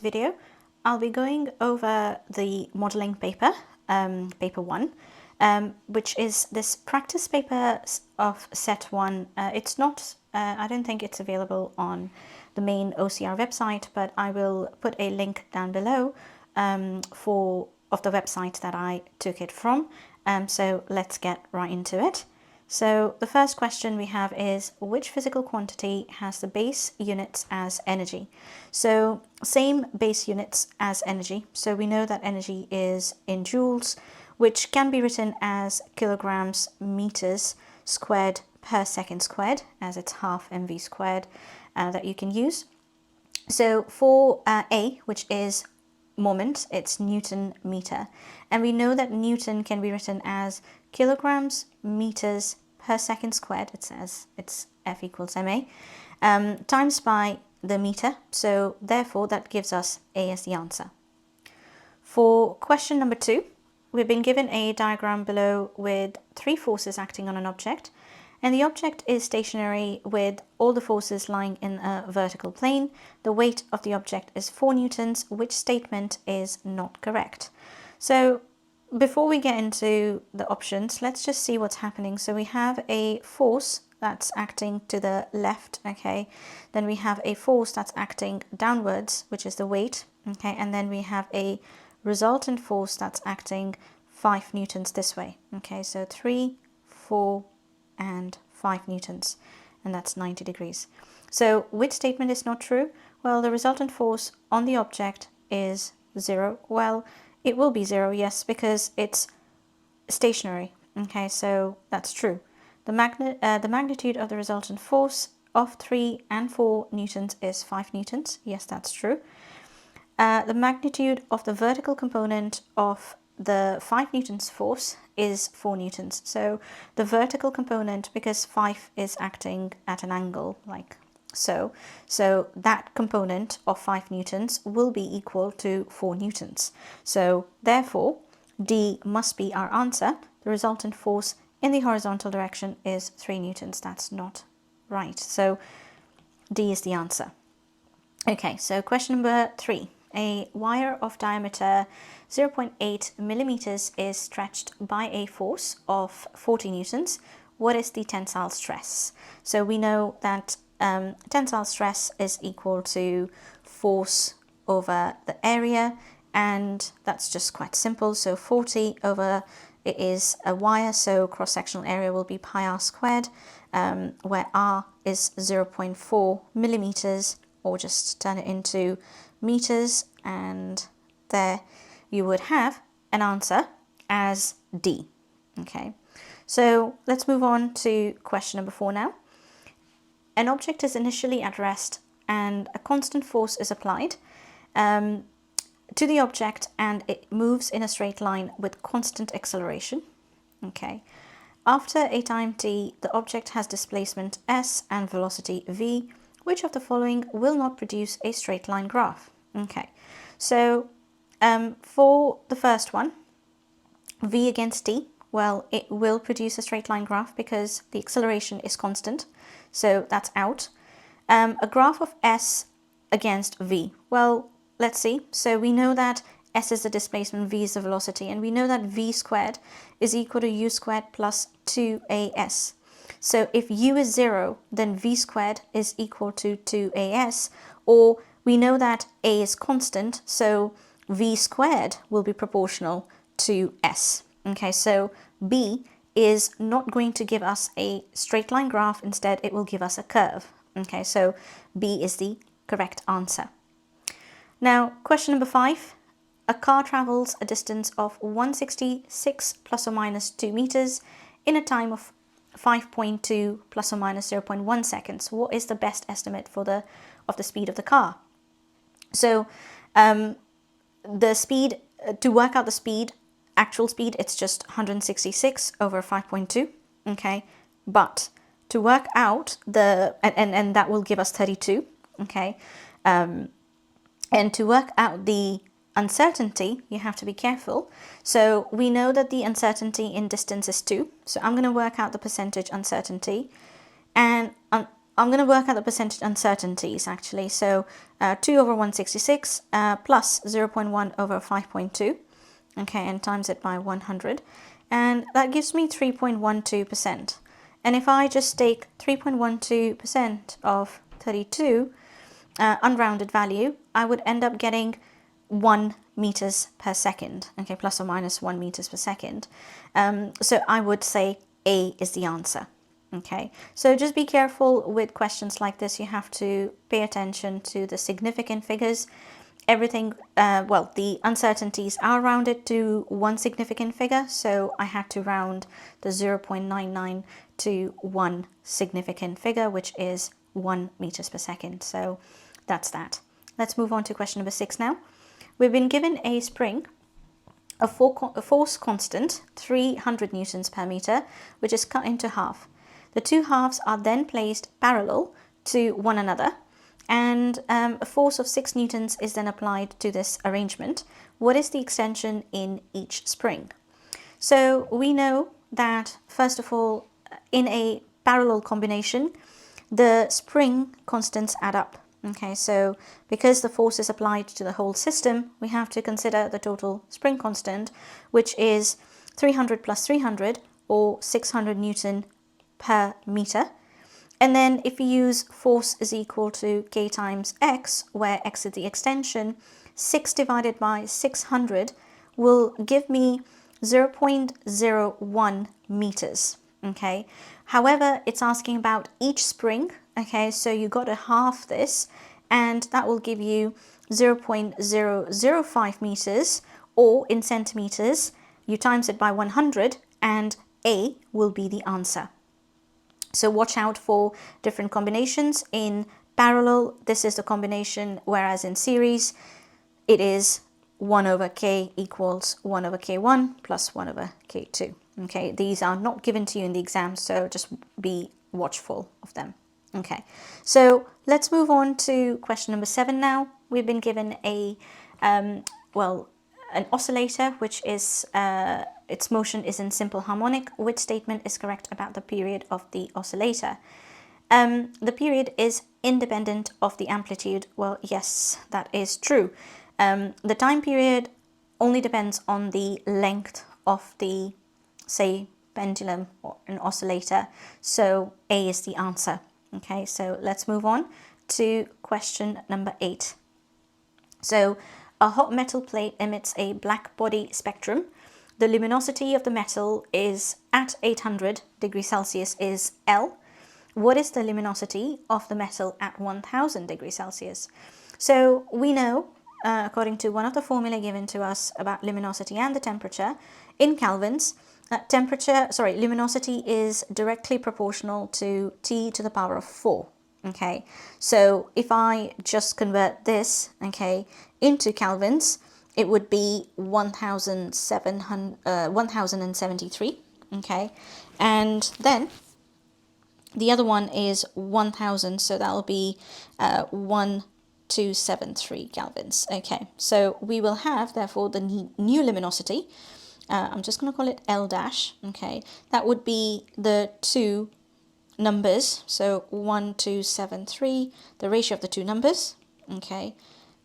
video, I'll be going over the modeling paper, paper 1, which is this practice paper of set 1. It's not, I don't think it's available on the main OCR website, but I will put a link down below of the website that I took it from. So let's get right into it. So the first question we have is, which physical quantity has the base units as energy? So same base units as energy. So we know that energy is in joules, which can be written as kilograms meters squared per second squared, as it's half mv squared that you can use. So for A, which is moment, it's Newton meter. And we know that Newton can be written as kilograms meters per second squared. It says it's F equals ma, times by the meter. So therefore that gives us A as the answer. For question number 2, we've been given a diagram below with 3 forces acting on an object, and the object is stationary with all the forces lying in a vertical plane. The weight of the object is 4 newtons. Which statement is not correct? So before we get into the options, let's just see what's happening. So we have a force that's acting to the left, okay? Then we have a force that's acting downwards, which is the weight, okay? And then we have a resultant force that's acting 5 newtons this way, okay? So 3, 4, and 5 newtons, and that's 90 degrees. So which statement is not true? Well, the resultant force on the object is 0. Well, it will be 0, yes, because it's stationary. Okay, so that's true. The magnitude of the resultant force of 3 and 4 newtons is 5 newtons. Yes, that's true. The magnitude of the vertical component of the 5 newtons force is 4 newtons. So the vertical component, because 5 is acting at an angle like so that component of 5 newtons will be equal to 4 newtons. So therefore D must be our answer. The resultant force in the horizontal direction is 3 newtons. That's not right. So D is the answer. Okay, so question number 3. A wire of diameter 0.8 millimeters is stretched by a force of 40 newtons. What is the tensile stress? So we know that tensile stress is equal to force over the area, and that's just quite simple. So 40 over, it is a wire, so cross-sectional area will be pi r squared, where r is 0.4 millimeters, or just turn it into meters, and there you would have an answer as D. Okay, so let's move on to question number 4 now. An object is initially at rest and a constant force is applied to the object, and it moves in a straight line with constant acceleration. Okay, after a time t, the object has displacement s and velocity v. Which of the following will not produce a straight line graph? Okay, so for the first one, v against t, well, it will produce a straight line graph because the acceleration is constant, so that's out. A graph of s against v, well, let's see. So we know that s is the displacement, v is the velocity, and we know that v squared is equal to u squared plus 2as. So if u is 0, then v squared is equal to 2as, or we know that a is constant, so v squared will be proportional to s. Okay, so B is not going to give us a straight line graph, instead it will give us a curve. Okay, so B is the correct answer. Now, question number 5. A car travels a distance of 166 plus or minus 2 meters in a time of 5.2 plus or minus 0.1 seconds. What is the best estimate for the speed of the car? So the speed, to work out the speed, actual speed, it's just 166 over 5.2, okay? But to work out the, and that will give us 32, okay? And to work out the uncertainty, you have to be careful. So we know that the uncertainty in distance is 2. So I'm going to work out the percentage uncertainty. And I'm going to work out the percentage uncertainties actually. So 2 over 166 plus 0.1 over 5.2, okay, and times it by 100. And that gives me 3.12%. And if I just take 3.12% of 32, unrounded value, I would end up getting 1 meters per second, okay, plus or minus 1 meters per second. So I would say A is the answer. Okay, so just be careful with questions like this. You have to pay attention to the significant figures. Everything, well, the uncertainties are rounded to one significant figure, so I had to round the 0.99 to one significant figure, which is 1 meters per second. So that's that. Let's move on to question number 6 now. We've been given a spring, a force constant, 300 newtons per meter, which is cut into half. The two halves are then placed parallel to one another, and a force of 6 newtons is then applied to this arrangement. What is the extension in each spring? So we know that, first of all, in a parallel combination, the spring constants add up. Okay, so because the force is applied to the whole system, we have to consider the total spring constant, which is 300 plus 300, or 600 Newton per meter. And then if we use force is equal to K times X, where X is the extension, 6 divided by 600 will give me 0.01 meters. Okay, however, it's asking about each spring. Okay, so you got to half this, and that will give you 0.005 meters, or in centimeters, you times it by 100, and A will be the answer. So watch out for different combinations. In parallel, this is the combination, whereas in series, it is 1 over K equals 1 over K1 plus 1 over K2. Okay, these are not given to you in the exam, so just be watchful of them. Okay, so let's move on to question number 7 now. We've been given a, well, an oscillator, which is, its motion is in simple harmonic. Which statement is correct about the period of the oscillator? The period is independent of the amplitude. Well, yes, that is true. The time period only depends on the length of the, say, pendulum or an oscillator. So A is the answer. Okay, so let's move on to question number 8. So a hot metal plate emits a black body spectrum. The luminosity of the metal is at 800 degrees Celsius is L. What is the luminosity of the metal at 1000 degrees Celsius? So we know, according to one of the formulae given to us about luminosity and the temperature, in kelvins, luminosity is directly proportional to T to the power of 4. Okay, so if I just convert this, okay, into kelvins, it would be 1073. Okay, and then the other one is 1000, so that'll be 1273 kelvins. Okay, so we will have, therefore, the new luminosity. I'm just going to call it L dash. Okay, that would be the two numbers, so 1273, the ratio of the two numbers, okay,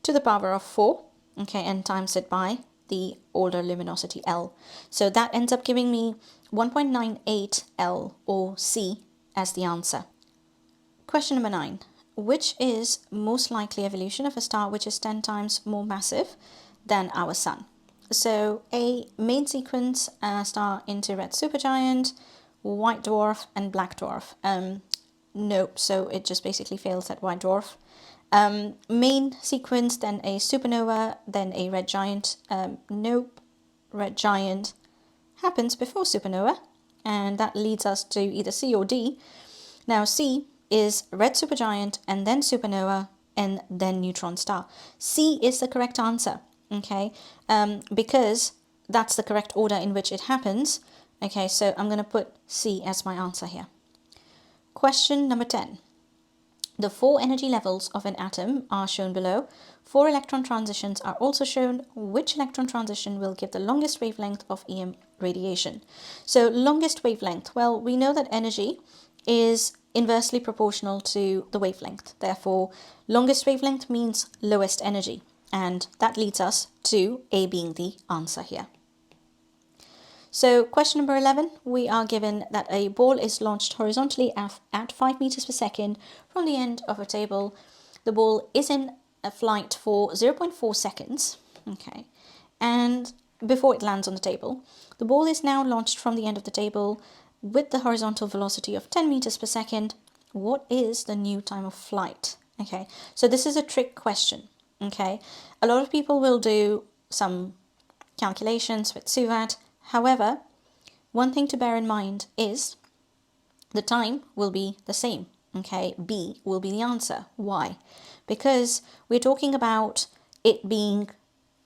to the power of 4, okay, and times it by the older luminosity L. So that ends up giving me 1.98 L, or C, as the answer. Question number 9. Which is most likely evolution of a star which is 10 times more massive than our Sun? So A, main sequence star into red supergiant, white dwarf, and black dwarf. Nope, so it just basically fails at white dwarf. Main sequence, then a supernova, then a red giant. Nope, red giant happens before supernova, and that leads us to either C or D. Now C is red supergiant, and then supernova, and then neutron star. C is the correct answer, okay, because that's the correct order in which it happens. Okay, so I'm going to put C as my answer here. Question number 10. The 4 energy levels of an atom are shown below. 4 electron transitions are also shown. Which electron transition will give the longest wavelength of EM radiation? So longest wavelength, well, we know that energy is inversely proportional to the wavelength. Therefore, longest wavelength means lowest energy. And that leads us to A being the answer here. So question number 11, we are given that a ball is launched horizontally at 5 meters per second from the end of a table. The ball is in a flight for 0.4 seconds, okay, and before it lands on the table. The ball is now launched from the end of the table with the horizontal velocity of 10 meters per second. What is the new time of flight? Okay, so this is a trick question, okay. A lot of people will do some calculations with SUVAT. However, one thing to bear in mind is the time will be the same, okay? B will be the answer. Why? Because we're talking about it being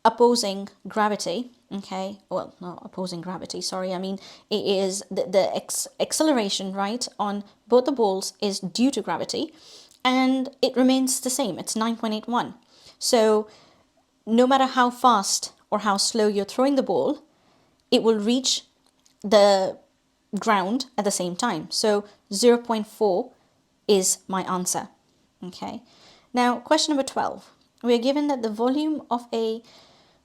opposing gravity, okay? Well, not opposing gravity, sorry. I mean, it is the acceleration, right, on both the balls is due to gravity, and it remains the same. It's 9.81. So no matter how fast or how slow you're throwing the ball, it will reach the ground at the same time. So 0.4 is my answer. Okay. Now, question number 12. We are given that the volume of a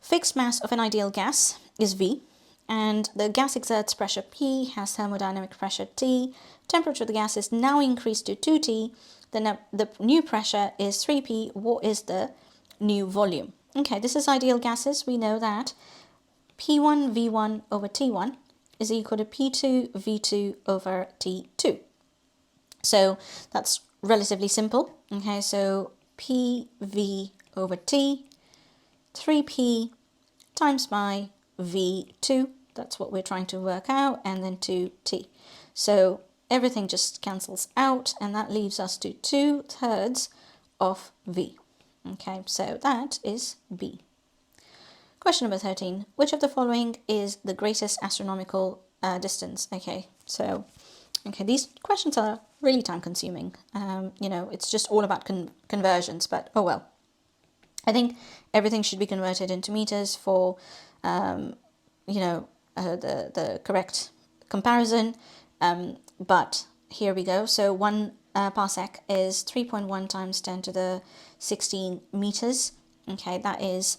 fixed mass of an ideal gas is V, and the gas exerts pressure P, has thermodynamic pressure T, temperature of the gas is now increased to 2T, then the new pressure is 3P. What is the new volume? Okay, this is ideal gases. We know that P1 V1 over T1 is equal to P2 V2 over T2. So that's relatively simple. Okay, so PV over T, 3P times by V2, that's what we're trying to work out, and then 2T. So everything just cancels out, and that leaves us to 2/3 of V. Okay, so that is B. Question number 13. Which of the following is the greatest astronomical distance? Okay, so these questions are really time consuming. It's just all about conversions, but oh well. I think everything should be converted into meters for, the correct comparison. But here we go. So 1 parsec is 3.1 times 10 to the 16 meters. Okay, that is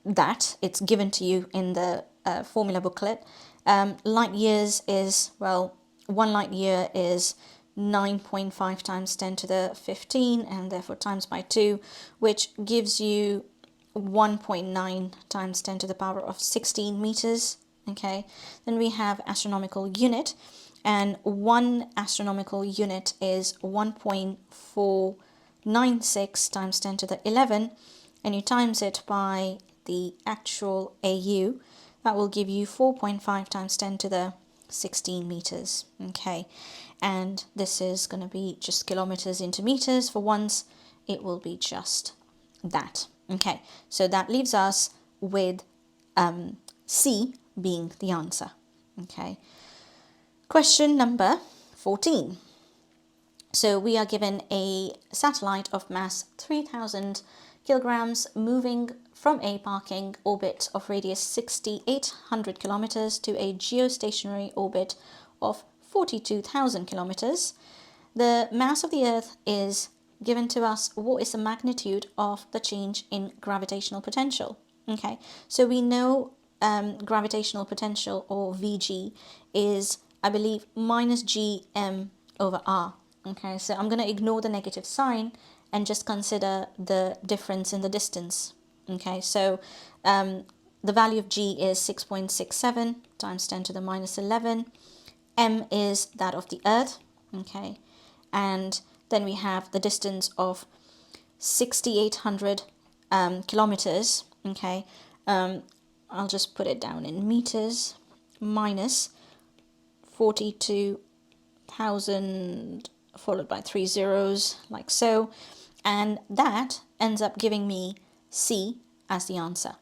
that. It's given to you in the formula booklet. Light years is, well, 1 light year is 9.5 times 10 to the 15, and therefore times by 2, which gives you 1.9 times 10 to the power of 16 meters. Okay, then we have astronomical unit, and 1 astronomical unit is 1.496 times 10 to the 11, and you times it by the actual AU, that will give you 4.5 times 10 to the 16 meters. Okay, and this is going to be just kilometers into meters. For once, it will be just that. Okay, so that leaves us with C being the answer. Okay, question number 14. So we are given a satellite of mass 3,000 kilograms moving from a parking orbit of radius 6,800 kilometers to a geostationary orbit of 42,000 kilometers. The mass of the Earth is given to us. What is the magnitude of the change in gravitational potential? Okay, so we know gravitational potential, or Vg, is, I believe, minus Gm over r. Okay, so I'm going to ignore the negative sign and just consider the difference in the distance. Okay, so the value of G is 6.67 times 10 to the minus 11. M is that of the Earth. Okay, and then we have the distance of 6,800 kilometers. Okay, I'll just put it down in meters, minus 42,000 followed by 3 zeros, like so, and that ends up giving me C as the answer.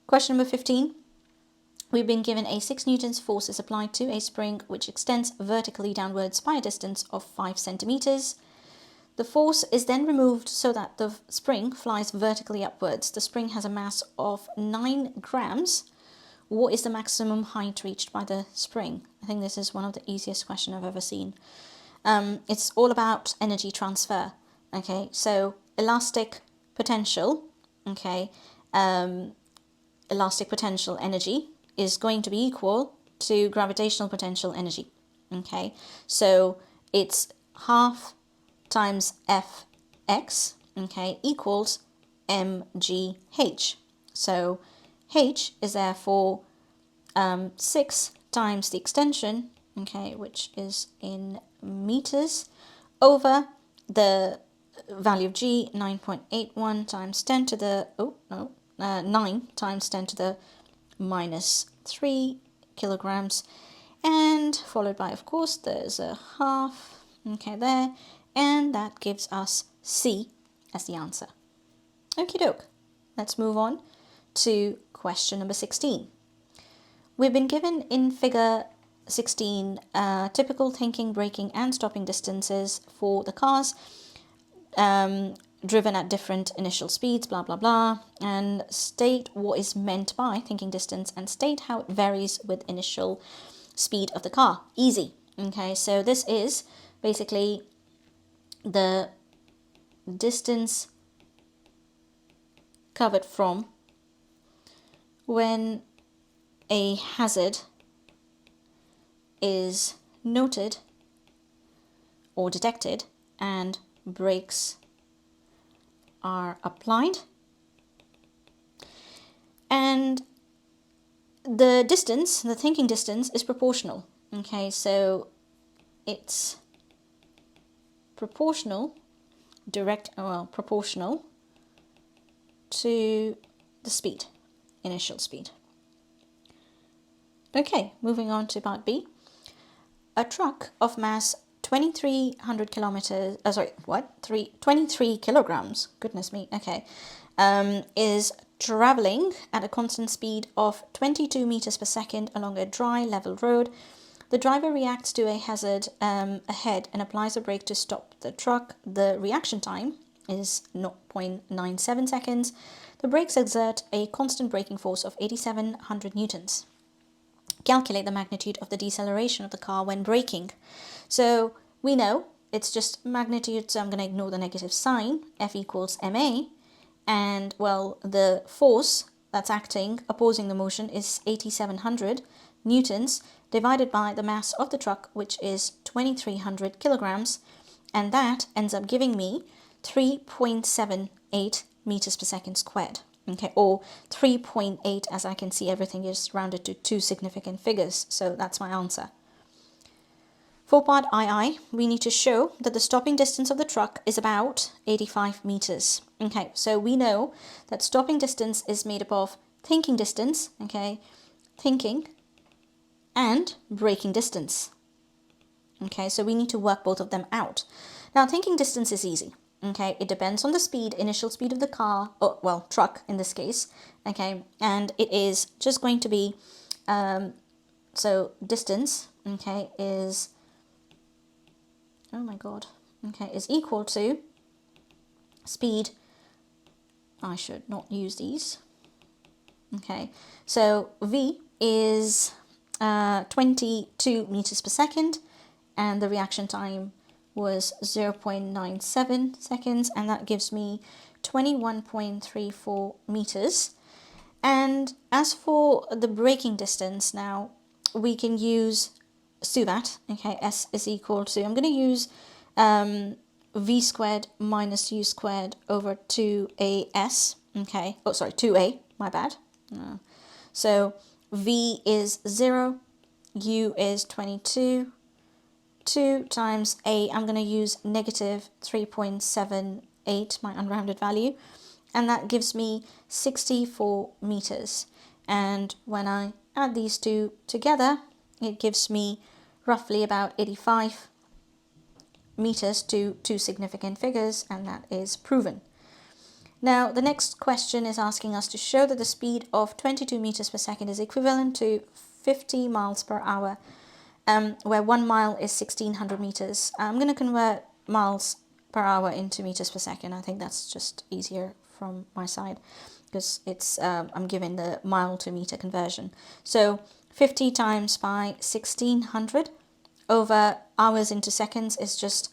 Question number 15. We've been given a 6 newtons force is applied to a spring which extends vertically downwards by a distance of 5 centimeters. The force is then removed so that the spring flies vertically upwards. The spring has a mass of 9 grams. what is the maximum height reached by the spring? I think this is one of the easiest questions I've ever seen. It's all about energy transfer. Okay, so elastic potential, okay, elastic potential energy is going to be equal to gravitational potential energy. Okay, so it's half times Fx, okay, equals mgh. So h is therefore 6 times the extension, okay, which is in meters, over the value of g, 9.81 times 10 to the, 9 times 10 to the minus 3 kilograms, and followed by, of course, there's a half, okay, there, and that gives us C as the answer. Okie doke. Let's move on to question number 16. We've been given in figure 16 typical thinking, braking and stopping distances for the cars driven at different initial speeds, blah, blah, blah, and state what is meant by thinking distance and state how it varies with initial speed of the car. Easy. Okay, so this is basically the distance covered from when a hazard is noted or detected and brakes are applied, and the distance, the thinking distance, is proportional. Okay, so it's proportional, proportional to the speed, initial speed. Okay, moving on to part B. A truck of mass 2300 kilometers, 23 kilograms, goodness me, okay, is traveling at a constant speed of 22 meters per second along a dry, level road. The driver reacts to a hazard ahead and applies a brake to stop the truck. The reaction time is 0.97 seconds. The brakes exert a constant braking force of 8,700 newtons. Calculate the magnitude of the deceleration of the car when braking. So we know it's just magnitude, so I'm going to ignore the negative sign. F equals ma, and well, the force that's acting, opposing the motion, is 8,700 newtons divided by the mass of the truck, which is 2,300 kilograms, and that ends up giving me 3.78 meters per second squared. Okay, or 3.8, as I can see everything is rounded to two significant figures, so that's my answer. For part II, we need to show that the stopping distance of the truck is about 85 meters. Okay, so we know that stopping distance is made up of thinking distance, okay, thinking, and braking distance. Okay, so we need to work both of them out. Now, thinking distance is easy. Okay, it depends on the speed, initial speed of the car, or well, truck in this case, okay, and it is just going to be, so distance, okay, is, oh my god, okay, is equal to speed. I should not use these. Okay, so V is 22 meters per second, and the reaction time was 0.97 seconds, and that gives me 21.34 meters. And as for the braking distance, now we can use SUVAT. Okay, S is equal to, I'm going to use V squared minus U squared over 2AS. Okay, oh sorry, 2A, my bad. So V is 0, U is 22, 2 times A, I'm going to use negative 3.78, my unrounded value, and that gives me 64 meters. And when I add these two together, it gives me roughly about 85 meters to two significant figures, and that is proven. Now, the next question is asking us to show that the speed of 22 meters per second is equivalent to 50 miles per hour, where 1 mile is 1,600 meters. I'm going to convert miles per hour into meters per second. I think that's just easier from my side because it's I'm given the mile to meter conversion. So 50 times by 1600 over hours into seconds is just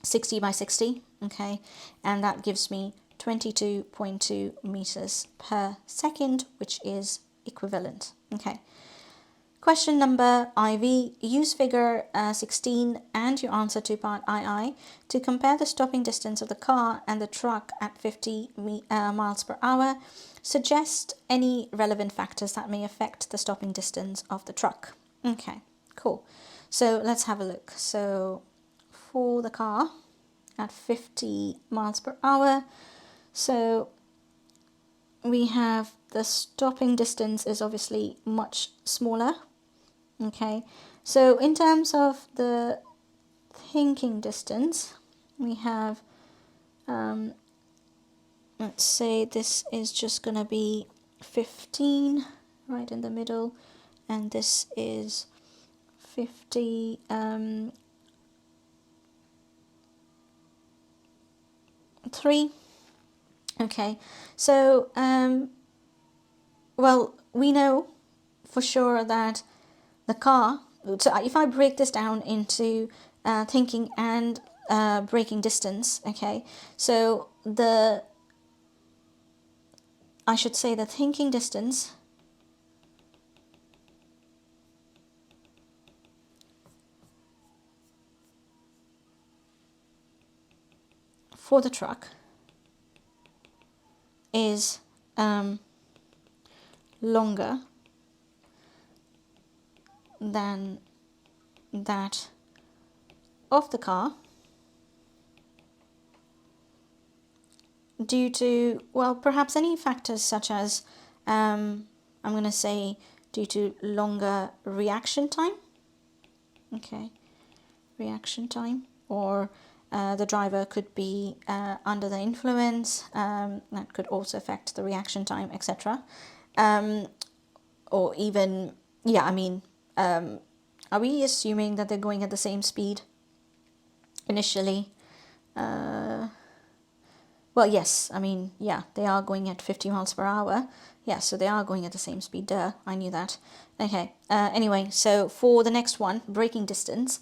60 by 60, okay, and that gives me 22.2 meters per second, which is equivalent. Okay. Question number IV. Use figure 16 and your answer to part II to compare the stopping distance of the car and the truck at 50 miles per hour. Suggest any relevant factors that may affect the stopping distance of the truck. Okay, cool. So let's have a look. So for the car at 50 miles per hour, so we have the stopping distance is obviously much smaller. Okay, so in terms of the thinking distance, we have, let's say this is just going to be 15 right in the middle, and this is 50, three. Okay, so, well, we know for sure that the car, so if I break this down into thinking and braking distance, okay, so I should say the thinking distance for the truck is longer than that of the car due to, well, perhaps any factors such as, I'm going to say due to longer reaction time, okay, reaction time, or the driver could be under the influence, that could also affect the reaction time, etc. Or even, yeah, I mean, are we assuming that they're going at the same speed initially? Well, yes, I mean, yeah, they are going at 50 miles per hour. Yeah, so they are going at the same speed. Duh, I knew that. Okay, anyway, so for the next one, braking distance,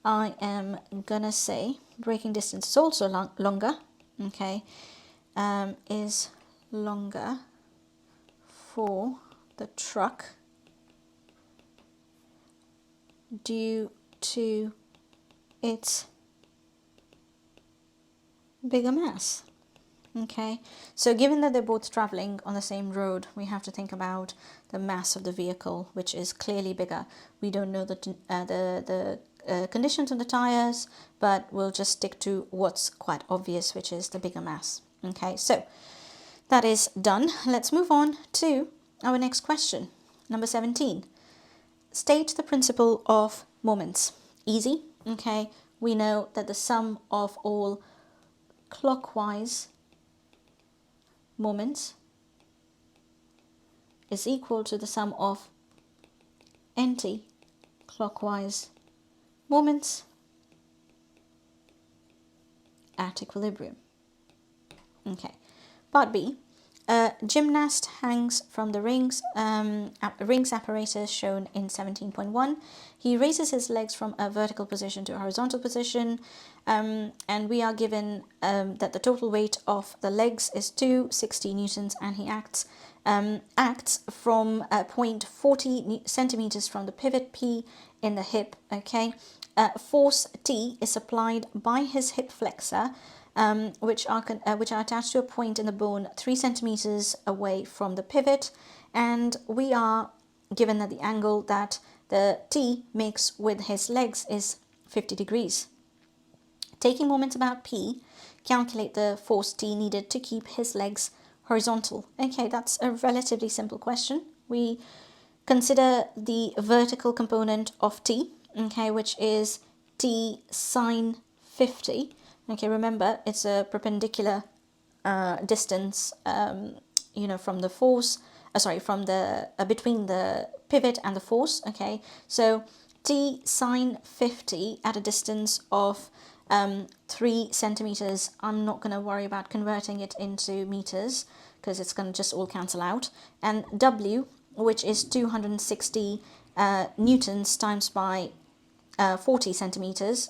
I am gonna say braking distance is also longer, okay, is longer for the truck due to its bigger mass. Okay, so given that they're both traveling on the same road, we have to think about the mass of the vehicle, which is clearly bigger. We don't know the conditions of the tires, but we'll just stick to what's quite obvious, which is the bigger mass. Okay, so that is done. Let's move on to our next question, number 17. State the principle of moments. Easy, okay? We know that the sum of all clockwise moments is equal to the sum of anti-clockwise moments at equilibrium. Okay. Part B. A gymnast hangs from the rings apparatus shown in 17.1. He raises his legs from a vertical position to a horizontal position, and we are given that the total weight of the legs is 260 newtons, and he acts from a point 40 centimeters from the pivot P in the hip. Okay, force T is applied by his hip flexor, which are attached to a point in the bone 3 centimeters away from the pivot, and we are given that the angle that the T makes with his legs is 50 degrees. Taking moments about P, calculate the force T needed to keep his legs horizontal. Okay, that's a relatively simple question. We consider the vertical component of T, okay, which is T sine 50. Okay, remember it's a perpendicular distance, from the force, from the between the pivot and the force. Okay, so T sine 50 at a distance of 3 centimeters, I'm not going to worry about converting it into meters because it's going to just all cancel out. And W, which is 260 newtons times by 40 centimeters,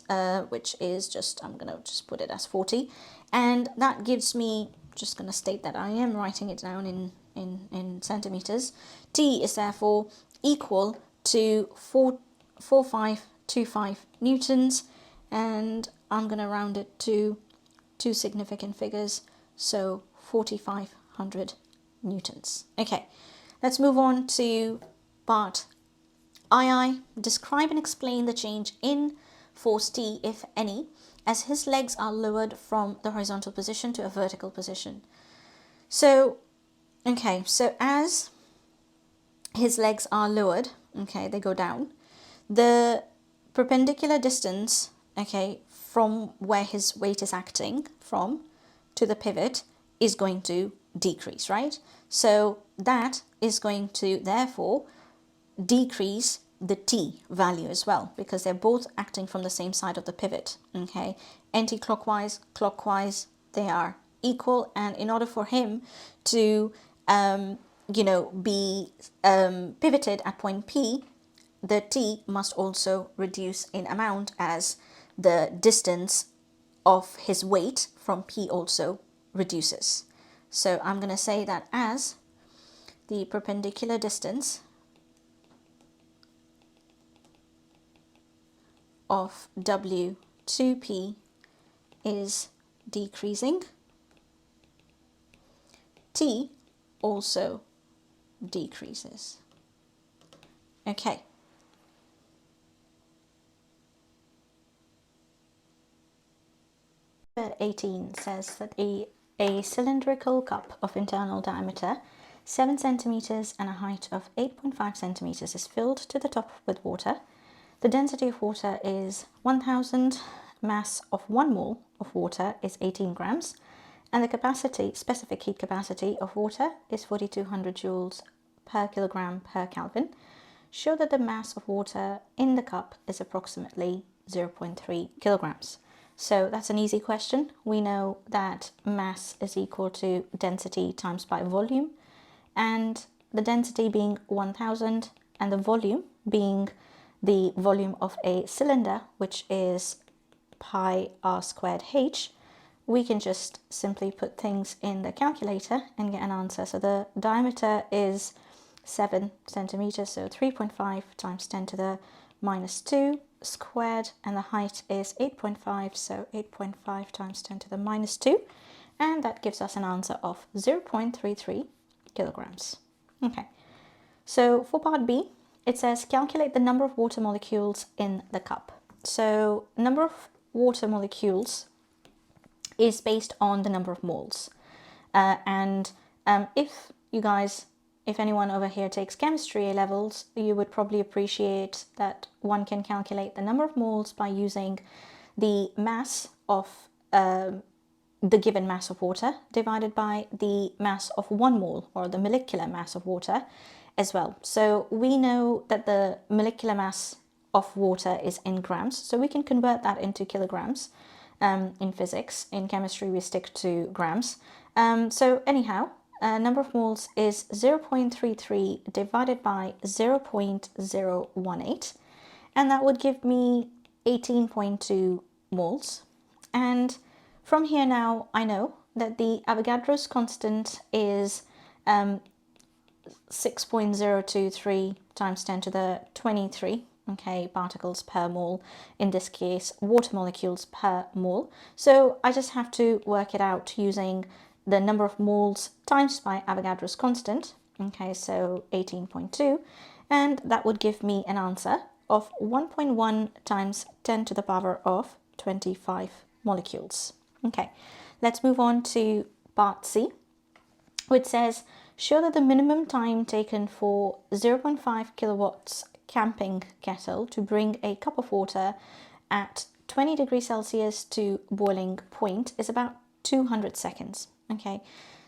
which is just, I'm going to just put it as 40. And that gives me, just going to state that I am writing it down in centimeters. T is therefore equal to 4525 newtons, and I'm going to round it to two significant figures, so 4500 newtons. Okay, let's move on to part II. Describe and explain the change in force T, if any, as his legs are lowered from the horizontal position to a vertical position. So, okay, so as his legs are lowered, okay, they go down, the perpendicular distance, okay, from where his weight is acting from to the pivot is going to decrease, right? So that is going to therefore decrease the T value as well, because they're both acting from the same side of the pivot, okay? Anti-clockwise, clockwise, they are equal, and in order for him to be pivoted at point P, the T must also reduce in amount as the distance of his weight from P also reduces. So I'm going to say that as the perpendicular distance of W to P is decreasing, T also decreases. Okay. Number 18 says that a cylindrical cup of internal diameter 7 centimeters and a height of 8.5 centimeters is filled to the top with water. The density of water is 1000, mass of 1 mole of water is 18 grams, and the capacity, specific heat capacity of water is 4200 joules per kilogram per Kelvin. Show that the mass of water in the cup is approximately 0.3 kilograms. So that's an easy question. We know that mass is equal to density times by volume, and the density being 1000 and the volume being the volume of a cylinder, which is pi r squared h, we can just simply put things in the calculator and get an answer. So the diameter is 7 centimeters, so 3.5 times 10 to the minus 2 squared, and the height is 8.5, so 8.5 times 10 to the minus 2, and that gives us an answer of 0.33 kilograms. Okay, so for part B, it says calculate the number of water molecules in the cup. So number of water molecules is based on the number of moles. If anyone over here takes chemistry A levels, you would probably appreciate that one can calculate the number of moles by using the mass of the given mass of water divided by the mass of 1 mole, or the molecular mass of water as well. So we know that the molecular mass of water is in grams, so we can convert that into kilograms. In physics, in chemistry we stick to grams. So anyhow, number of moles is 0.33 divided by 0.018, and that would give me 18.2 moles. And from here now, I know that the Avogadro's constant is 6.023 times 10 to the 23, okay, particles per mole, in this case water molecules per mole. So I just have to work it out using the number of moles times by Avogadro's constant, okay, so 18.2, and that would give me an answer of 1.1 times 10 to the power of 25 molecules. Okay, let's move on to part C, which says show that the minimum time taken for 0.5 kilowatts camping kettle to bring a cup of water at 20 degrees Celsius to boiling point is about 200 seconds. Okay,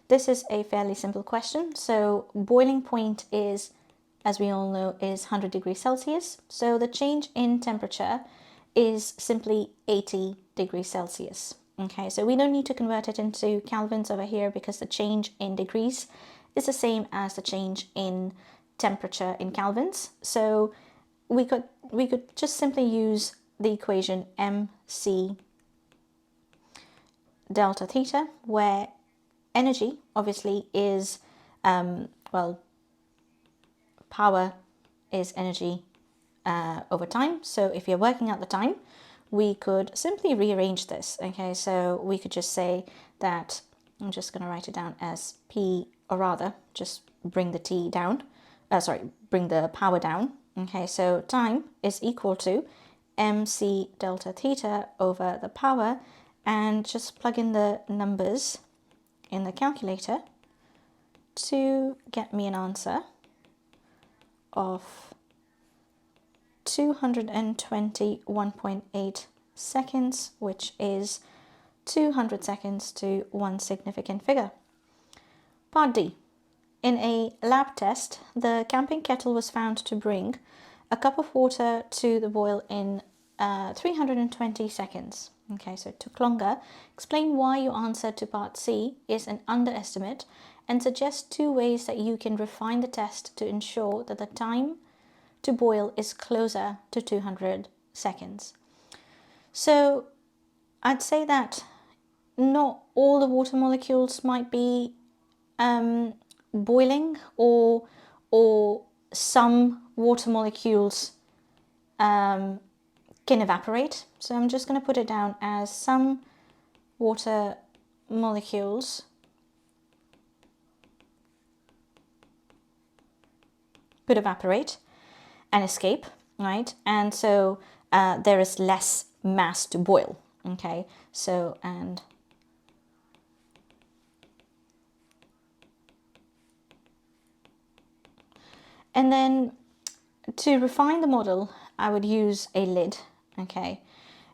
this is a fairly simple question. So boiling point is, as we all know, is 100 degrees Celsius. So the change in temperature is simply 80 degrees Celsius. Okay, so we don't need to convert it into kelvins over here because the change in degrees is the same as the change in temperature in kelvins. So we could just simply use the equation mc delta theta, where energy obviously is, well, power is energy over time. So if you're working out the time, we could simply rearrange this. Okay, so we could just say that, I'm just going to write it down as P, or rather just bring the T down, bring the power down. Okay, so time is equal to mc delta theta over the power, and just plug in the numbers in the calculator to get me an answer of 221.8 seconds, which is 200 seconds to one significant figure. Part D. In a lab test, the camping kettle was found to bring a cup of water to the boil in 320 seconds. Okay, so it took longer. Explain why your answer to part C is an underestimate, and suggest 2 ways that you can refine the test to ensure that the time to boil is closer to 200 seconds. So I'd say that not all the water molecules might be boiling, or some water molecules can evaporate. So I'm just going to put it down as some water molecules could evaporate and escape, right? And so there is less mass to boil. Okay, so and then to refine the model, I would use a lid. Okay,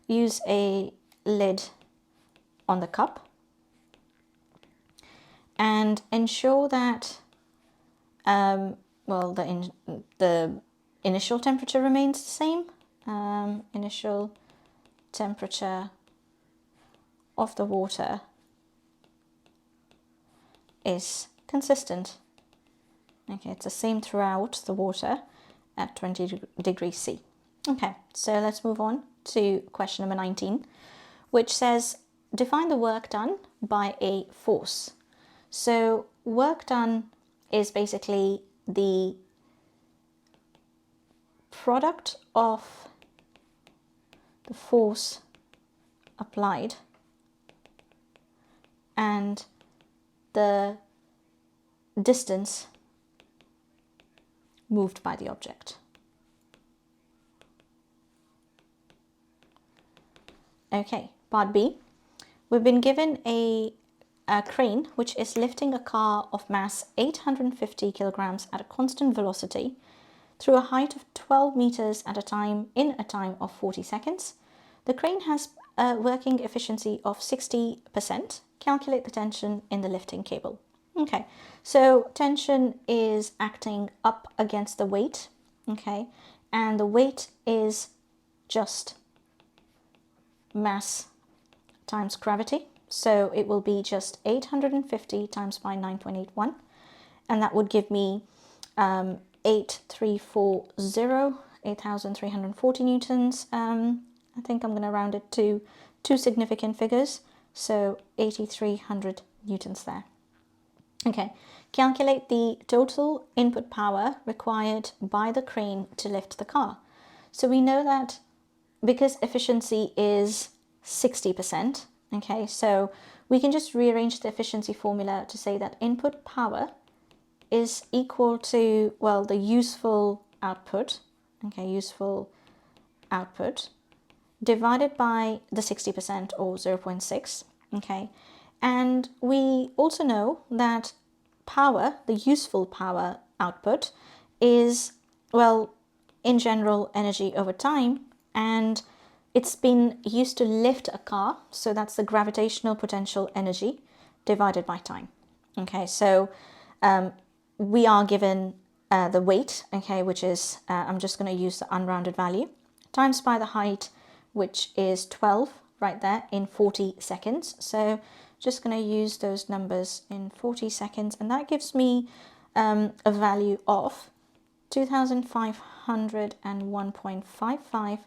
use a lid on the cup and ensure that well, the initial temperature remains the same. Initial temperature of the water is consistent. Okay, it's the same throughout the water at 20 degrees C. Okay, so let's move on to question number 19, which says, define the work done by a force. So work done is basically the product of the force applied and the distance moved by the object. Okay, part B. We've been given a crane which is lifting a car of mass 850 kilograms at a constant velocity through a height of 12 meters at a time in a time of 40 seconds. The crane has a working efficiency of 60%. Calculate the tension in the lifting cable. Okay, so tension is acting up against the weight, okay, and the weight is just mass times gravity. So it will be just 850 times by 9.81, and that would give me 8,340 newtons. I think I'm going to round it to 2 significant figures, so 8,300 newtons there. Okay, calculate the total input power required by the crane to lift the car. So we know that because efficiency is 60%, okay, so we can just rearrange the efficiency formula to say that input power is equal to, well, the useful output, okay, useful output, divided by the 60% or 0.6, okay. And we also know that power, the useful power output, is, well, in general, energy over time, and it's been used to lift a car, so that's the gravitational potential energy divided by time. Okay, so we are given the weight, okay, which is, I'm just going to use the unrounded value, times by the height, which is 12 right there in 40 seconds. So just going to use those numbers in 40 seconds, and that gives me a value of 2501.55,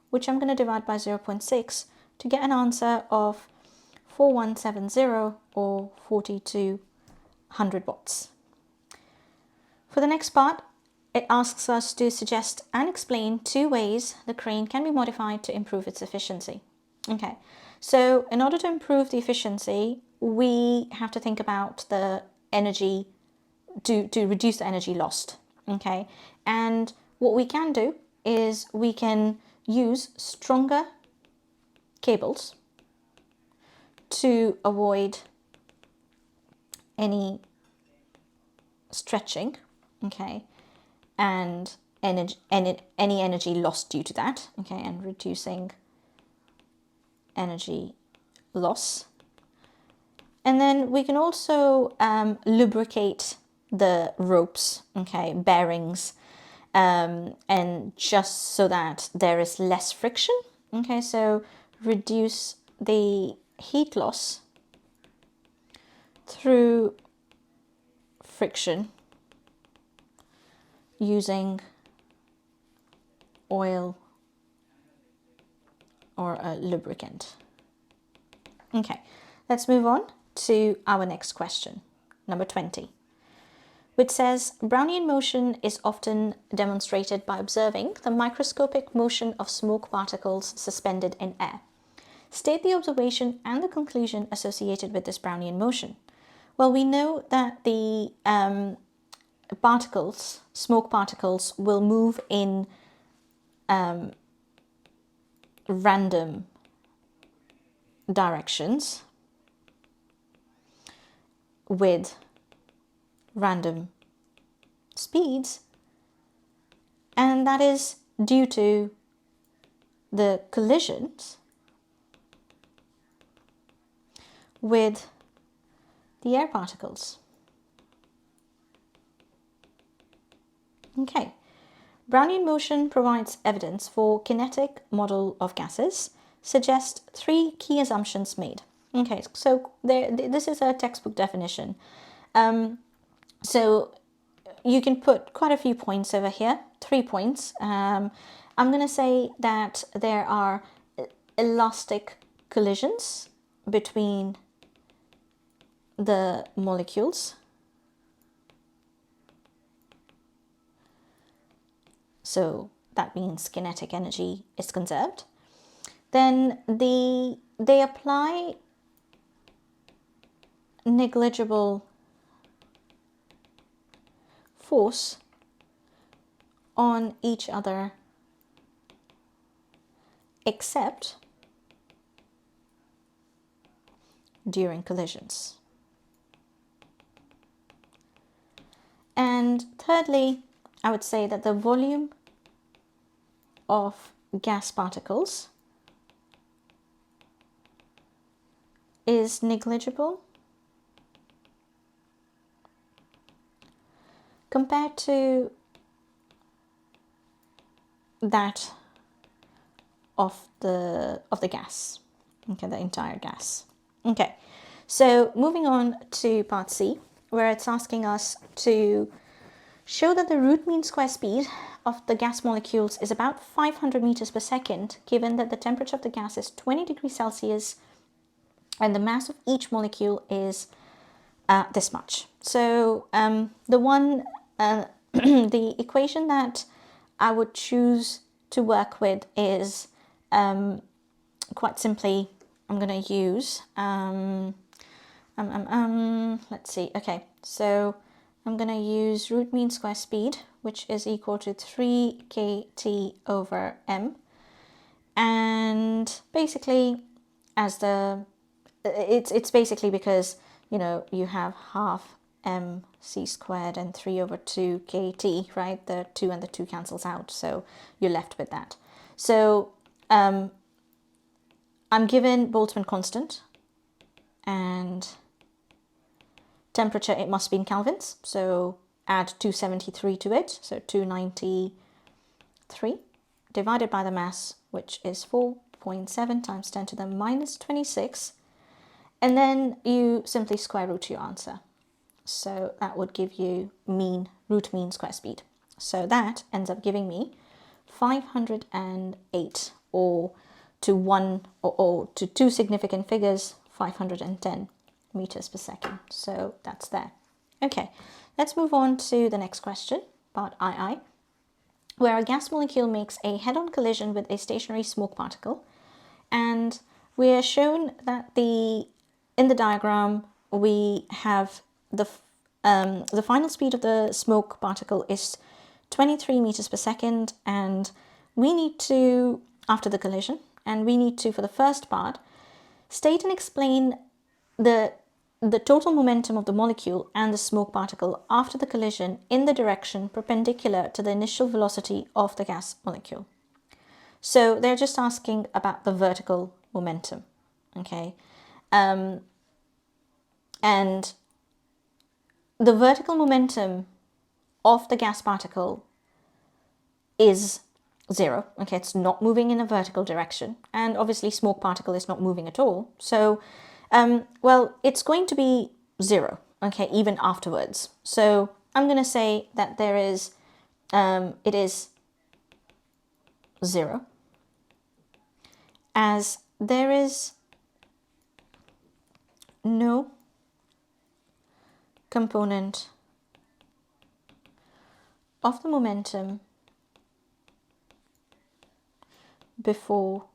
which I'm going to divide by 0.6 to get an answer of 4170 or 4200 watts. For the next part, it asks us to suggest and explain 2 ways the crane can be modified to improve its efficiency. Okay, so in order to improve the efficiency, we have to think about the energy, to reduce the energy lost. Okay, and what we can do is we can use stronger cables to avoid any stretching, okay, and any energy lost due to that, okay, and reducing energy loss. And then we can also lubricate the ropes, okay, bearings, and just so that there is less friction, okay, so reduce the heat loss through friction using oil or a lubricant. Okay, let's move on to our next question, number 20, which says Brownian motion is often demonstrated by observing the microscopic motion of smoke particles suspended in air. State the observation and the conclusion associated with this Brownian motion. Well, we know that the particles, smoke particles, will move in random directions with random speeds, and that is due to the collisions with the air particles. Okay, Brownian motion provides evidence for kinetic model of gases, suggest 3 key assumptions made. Okay, so this is a textbook definition. So you can put quite a few points over here, 3 points. I'm going to say that there are elastic collisions between the molecules. So that means kinetic energy is conserved. Then they apply negligible force on each other except during collisions. And thirdly, I would say that the volume of gas particles is negligible compared to that of the gas, okay, the entire gas. Okay, so moving on to part C, where it's asking us to show that the root mean square speed of the gas molecules is about 500 meters per second, given that the temperature of the gas is 20 degrees Celsius and the mass of each molecule is this much. So the equation that I would choose to work with is quite simply, I'm going to use, let's see, okay, so I'm going to use root mean square speed, which is equal to 3 kT over m, and basically it's basically because, you know, you have half mc squared and 3 over 2 kT, right? The 2 and the 2 cancels out, so you're left with that. So I'm given Boltzmann constant and temperature, it must be in kelvins, so add 273 to it, so 293 divided by the mass, which is 4.7 times 10 to the minus 26, and then you simply square root your answer. So that would give you root mean square speed. So that ends up giving me 508, or to two significant figures, 510 meters per second. So that's there. Okay, let's move on to the next question, part II, where a gas molecule makes a head-on collision with a stationary smoke particle, and we are shown that in the diagram we have the final speed of the smoke particle is 23 meters per second, and we need to, after the collision, and we need to, for the first part, state and explain the total momentum of the molecule and the smoke particle after the collision in the direction perpendicular to the initial velocity of the gas molecule. So they're just asking about the vertical momentum, okay? And the vertical momentum of the gas particle is 0, okay? It's not moving in a vertical direction, and obviously smoke particle is not moving at all. So, well, it's going to be 0, okay, even afterwards. So I'm going to say that it is 0, as there is no component of the momentum before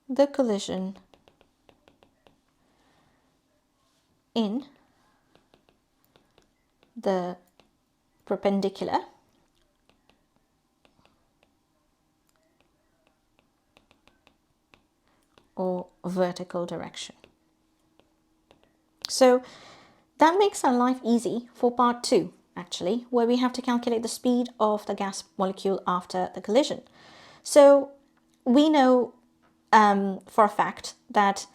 the collision in the perpendicular or vertical direction. So that makes our life easy for part 2, actually, where we have to calculate the speed of the gas molecule after the collision. So we know for a fact that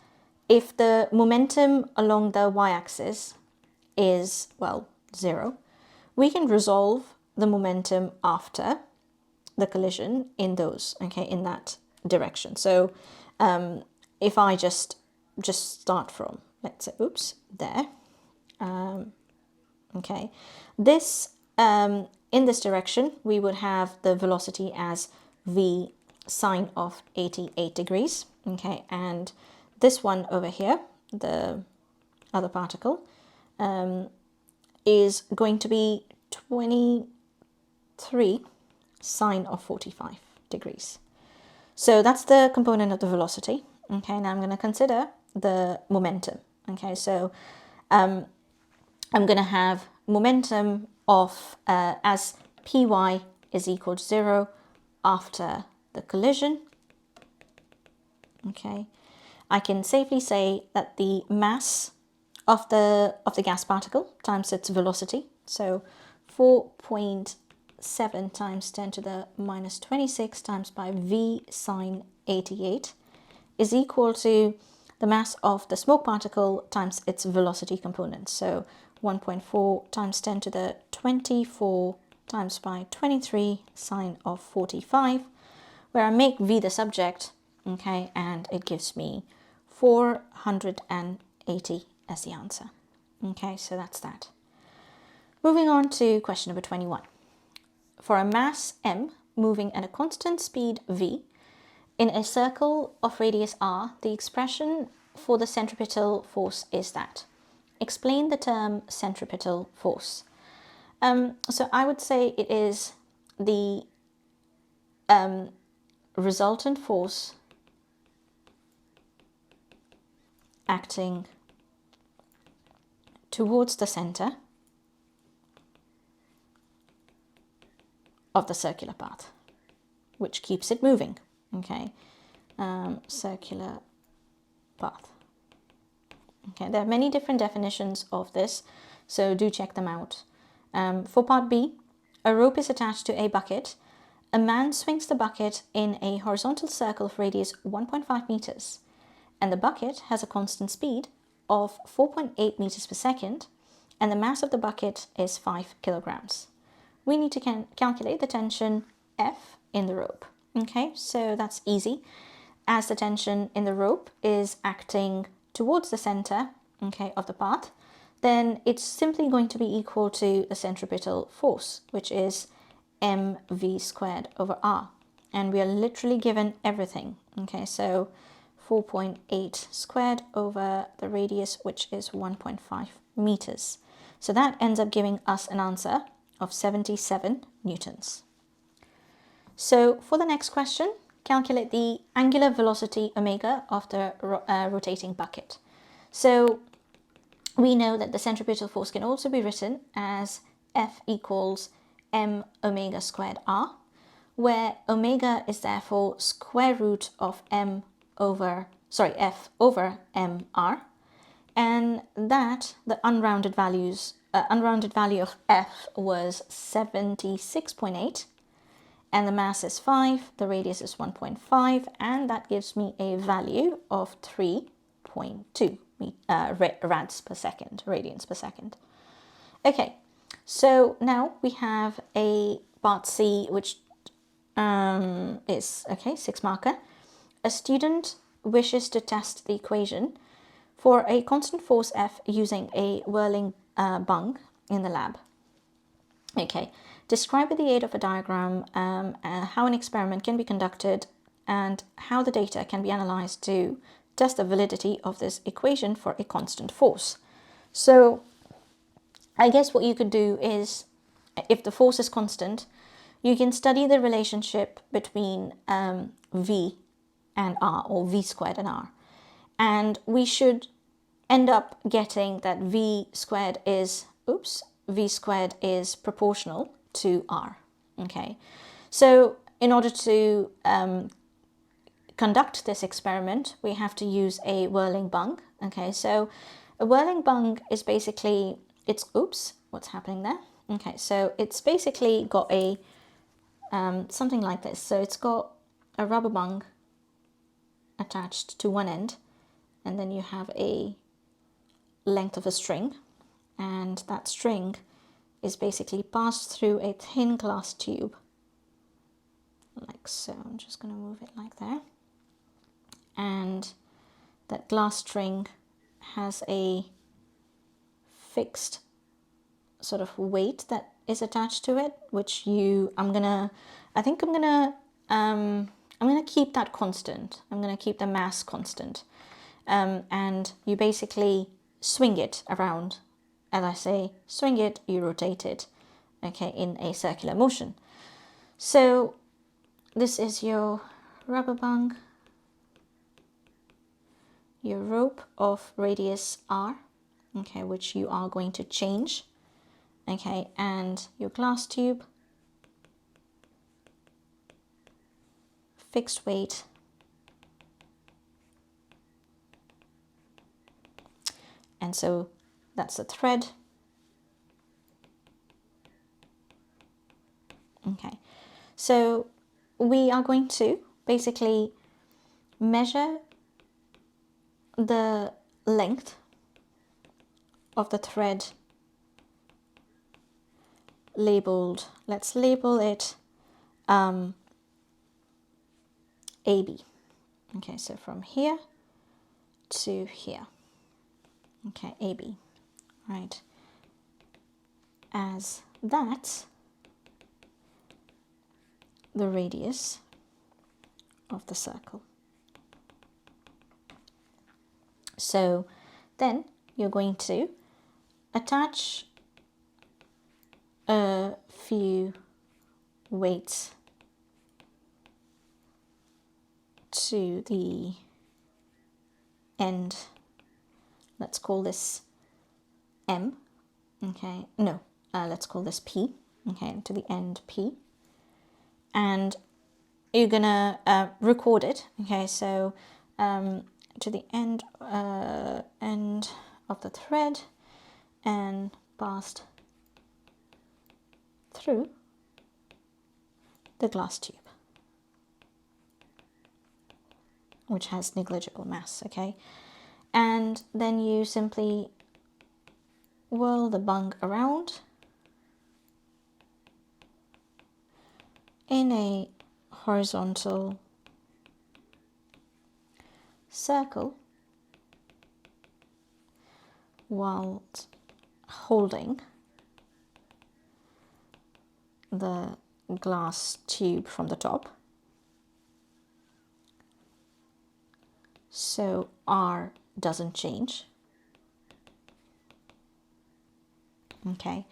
if the momentum along the y-axis is, well, 0, we can resolve the momentum after the collision in that direction. So if I just start from, let's say, there, okay, this in this direction we would have the velocity as v sine of 88 degrees, okay, and this one over here, the other particle, is going to be 23 sine of 45 degrees. So that's the component of the velocity. Okay, now I'm going to consider the momentum. Okay, so I'm going to have momentum of as Py is equal to 0 after the collision. Okay, I can safely say that the mass of the gas particle times its velocity, so 4.7 times 10 to the minus 26 times by v sine 88 is equal to the mass of the smoke particle times its velocity component. So 1.4 times 10 to the 24 times by 23 sine of 45, where I make v the subject, okay, and it gives me 480 as the answer. Okay, so that's that. Moving on to question number 21. For a mass m moving at a constant speed v in a circle of radius r, the expression for the centripetal force is that. Explain the term centripetal force. So I would say it is the resultant force acting towards the center of the circular path, which keeps it moving. Okay, circular path. Okay, there are many different definitions of this, so do check them out. For part B, a rope is attached to a bucket. A man swings the bucket in a horizontal circle of radius 1.5 meters, and the bucket has a constant speed of 4.8 meters per second, and the mass of the bucket is 5 kilograms. We need to calculate the tension F in the rope. Okay, so that's easy. as the tension in the rope is acting towards the center, okay, of the path, then it's simply going to be equal to the centripetal force, which is mv squared over r. And we are literally given everything, okay, so 4.8 squared over the radius, which is 1.5 meters. So that ends up giving us an answer of 77 newtons. So for the next question, calculate the angular velocity omega of the rotating bucket. So we know that the centripetal force can also be written as F equals m omega squared r, where omega is therefore square root of F over mr, and that the unrounded value of F was 76.8, and the mass is 5, the radius is 1.5, and that gives me a value of 3.2 radians per second. Okay, so now we have a part C, which is, okay, 6 marker. A student wishes to test the equation for a constant force F using a whirling bung in the lab. Okay, describe with the aid of a diagram how an experiment can be conducted and how the data can be analyzed to test the validity of this equation for a constant force. So I guess what you could do is, if the force is constant, you can study the relationship between V and R, or V squared and R. And we should end up getting that V squared is proportional to R. Okay, so in order to conduct this experiment, we have to use a whirling bung. Okay, so a whirling bung is basically, what's happening there? Okay, so it's basically got a something like this. So it's got a rubber bung attached to one end, and then you have a length of a string, and that string is basically passed through a thin glass tube, like so. I'm just going to move it like that, and that glass string has a fixed sort of weight that is attached to it, which I'm gonna keep that constant. I'm gonna keep the mass constant, and you basically swing it around. As I say, swing it, you rotate it, okay, in a circular motion. So this is your rubber bung, your rope of radius r, okay, which you are going to change, okay, and your glass tube, fixed weight, and so that's the thread. Okay, so we are going to basically measure the length of the thread labeled, let's label it AB. Okay, so from here to here, okay, AB, right, as that's the radius of the circle. So then you're going to attach a few weights to the end. Let's call this M, okay, no, let's call this P, okay, to the end P, and you're gonna record it, okay, so to the end of the thread and passed through the glass tube, which has negligible mass, okay, and then you simply whirl the bung around in a horizontal circle while holding the glass tube from the top. So R doesn't change. Okay.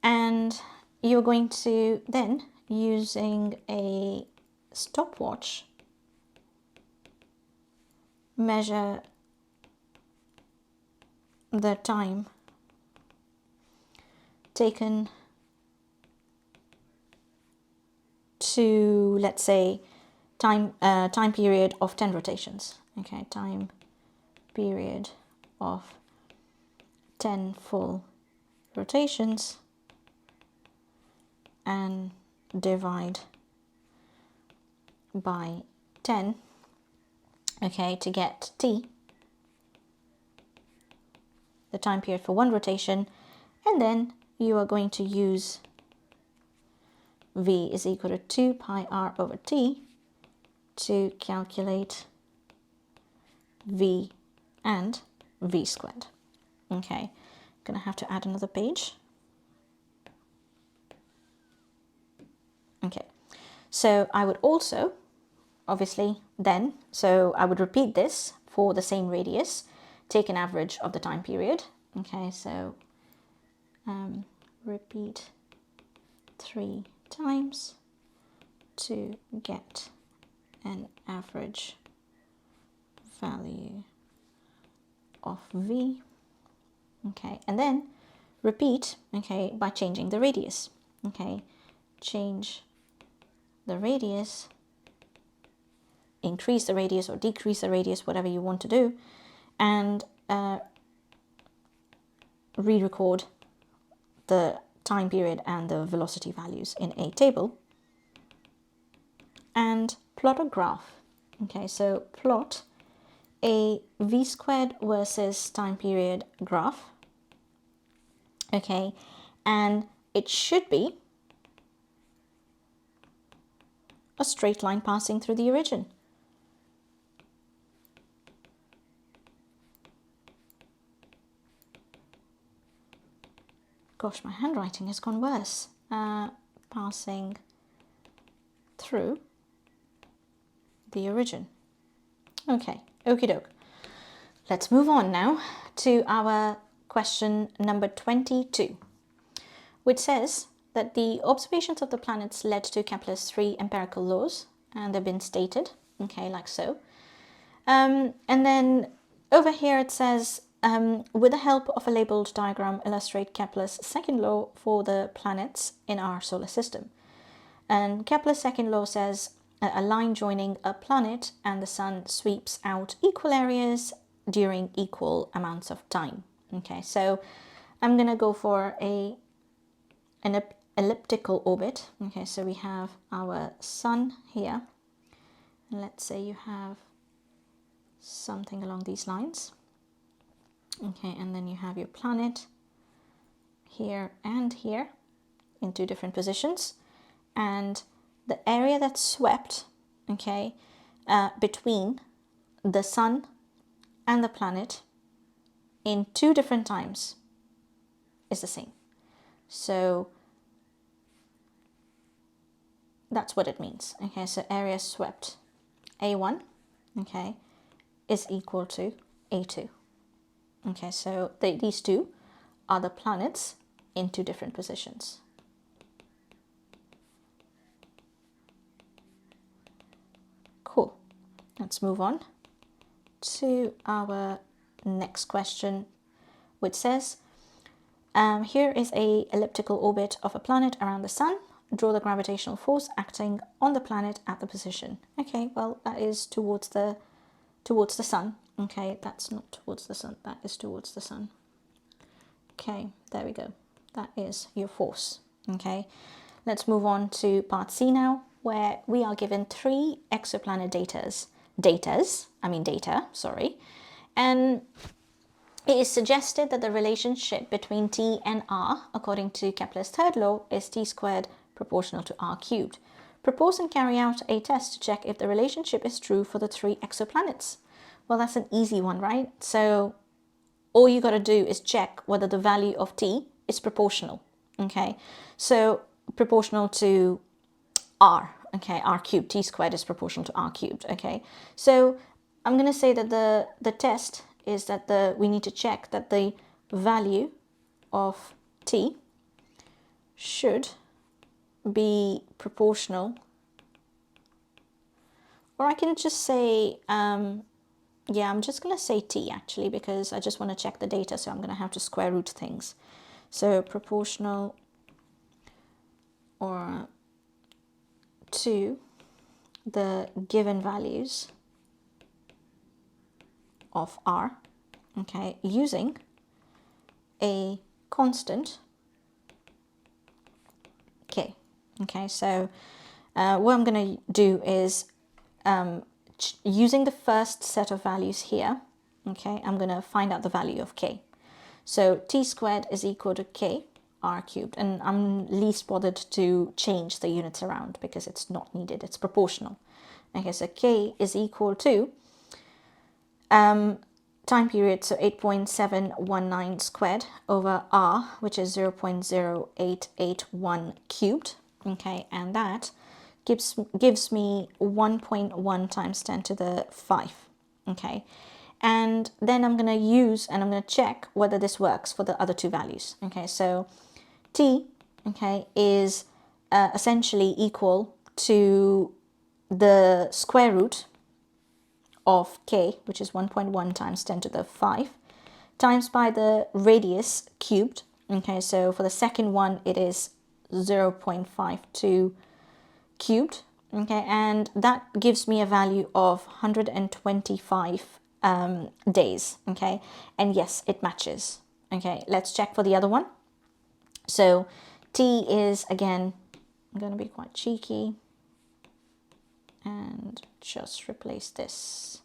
And you're going to then, using a stopwatch, measure the time taken to, let's say, time period of 10 rotations. Okay, time period of 10 full rotations, and divide by 10, okay, to get T, the time period for one rotation, and then you are going to use V is equal to 2 pi R over T to calculate V and V squared. Okay, I'm gonna have to add another page. Okay, so I would also, obviously then, so I would repeat this for the same radius, take an average of the time period. Okay, so repeat 3 times to get an average value of V. Okay, and then repeat, okay, by changing the radius. Okay, change the radius, increase the radius or decrease the radius, whatever you want to do, and re-record the time period and the velocity values in a table, and plot a graph. Okay, so plot a V squared versus time period graph. Okay, and it should be a straight line passing through the origin. Gosh, my handwriting has gone worse. Passing through the origin. Okay, okie doke. Let's move on now to our question number 22, which says that the observations of the planets led to Kepler's 3 empirical laws, and they've been stated, okay, like so. And then over here it says, with the help of a labeled diagram, illustrate Kepler's second law for the planets in our solar system. And Kepler's second law says a line joining a planet and the sun sweeps out equal areas during equal amounts of time. Okay, so I'm gonna go for an elliptical orbit. Okay, so we have our sun here, and let's say you have something along these lines. Okay, and then you have your planet here and here in 2 different positions, and the area that's swept, okay, between the sun and the planet in 2 different times is the same. So that's what it means. Okay, so area swept A1, okay, is equal to A2. Okay, so these 2 are the planets in 2 different positions. Cool. Let's move on to our next question, which says, here is a elliptical orbit of a planet around the sun. Draw the gravitational force acting on the planet at the position. Okay, well, that is towards the sun. Okay, that's not towards the sun, that is towards the sun. Okay, there we go. That is your force. Okay, let's move on to part C now, where we are given 3 exoplanet data, and it is suggested that the relationship between T and R, according to Kepler's third law, is T squared proportional to R cubed. Propose and carry out a test to check if the relationship is true for the 3 exoplanets. Well, that's an easy one, right? So all you got to do is check whether the value of t is proportional. Okay, so proportional to r. Okay, r cubed, t squared is proportional to r cubed. Okay, so I'm going to say that the test is that we need to check that the value of t should be proportional, or I can just say, yeah, I'm just going to say t actually, because I just want to check the data, so I'm going to have to square root things. So proportional or to the given values of r, okay, using a constant k. Okay, so what I'm going to do is using the first set of values here, okay, I'm going to find out the value of k. So t squared is equal to k r cubed, and I'm least bothered to change the units around because it's not needed, it's proportional. Okay, so k is equal to time period, so 8.719 squared over r, which is 0.0881 cubed. Okay, and that gives me 1.1 times 10 to the 5. Okay, and then I'm going to use, and I'm going to check whether this works for the other two values. Okay, so t, okay, is essentially equal to the square root of k, which is 1.1 times 10 to the 5, times by the radius cubed. Okay, so for the second one, it is 0.52 cubed. Okay, and that gives me a value of 125 days. Okay, and yes, it matches. Okay, let's check for the other one. So t is, again, I'm going to be quite cheeky and just replace this.